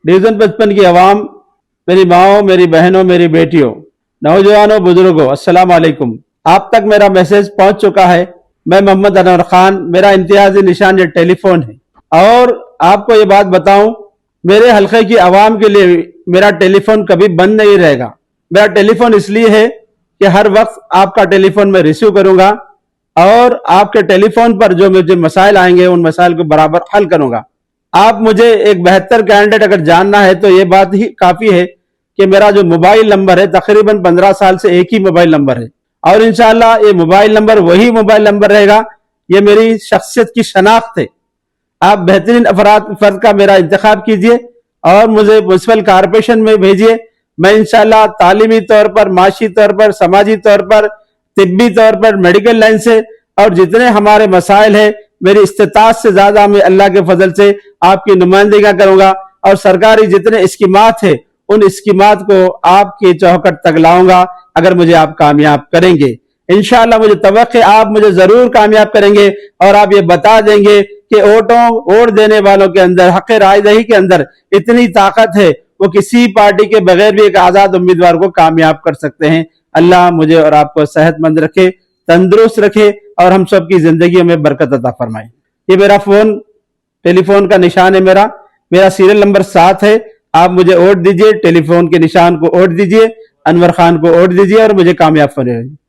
Division 55 की आवाम, मेरी माओ, मेरी बहनों, मेरी बेटियों, नौजवानों, बुजुर्गों, अस्सलाम वालेकुम। आप तक मेरा मैसेज पहुंच चुका है। मैं मोहम्मद अनवर खान, मेरा इम्तियाजी निशान ये टेलीफोन है। और आपको ये बात बताऊं, मेरे हल्के की आवाम के लिए मेरा टेलीफोन कभी बंद नहीं रहेगा। मेरा टेलीफोन इसलिए है कि हर वक्त आपका टेलीफोन मैं रिसीव करूंगा और आपके टेलीफोन पर जो मुझे मसाइल आएंगे उन मसाइल को बराबर हल करूंगा। आप मुझे एक बेहतर कैंडिडेट अगर जानना है तो ये बात ही काफी है कि मेरा जो मोबाइल नंबर है तकरीबन 15 साल से एक ही मोबाइल नंबर है और इंशाल्लाह ये मोबाइल नंबर वही मोबाइल नंबर रहेगा। ये मेरी शख्सियत की शनाख्त है। आप बेहतरीन फर्द का मेरा इंतखाब कीजिए और मुझे म्युनिसिपल कारपोरेशन में भेजिए। मैं इंशाल्लाह तालीमी तौर पर, माशी तौर पर, समाजी तौर पर, तिब्बी तौर पर, मेडिकल लाइन से और जितने हमारे मसाइल है मेरी इस्तिताअत से ज्यादा मैं अल्लाह के फजल से आपकी नुमाइंदगी करूंगा और सरकारी जितने स्कीमात है उन स्कीमात को आपके चौखट तक लाऊंगा अगर मुझे आप कामयाब करेंगे। इंशाअल्लाह मुझे तवक्को आप मुझे जरूर कामयाब करेंगे और आप ये बता देंगे कि वोट देने वालों के अंदर, हक रायदही के अंदर इतनी ताकत है, वो किसी पार्टी के बगैर भी एक आजाद उम्मीदवार को कामयाब कर सकते हैं। अल्लाह मुझे और आपको सेहतमंद रखे, तंदुरुस्त रखे और हम सब की जिंदगी में बरकत अता फरमाए। ये मेरा टेलीफोन का निशान है, मेरा सीरियल नंबर 7 है। आप मुझे वोट दीजिए, टेलीफोन के निशान को वोट दीजिए, अनवर खान को वोट दीजिए और मुझे कामयाब करें।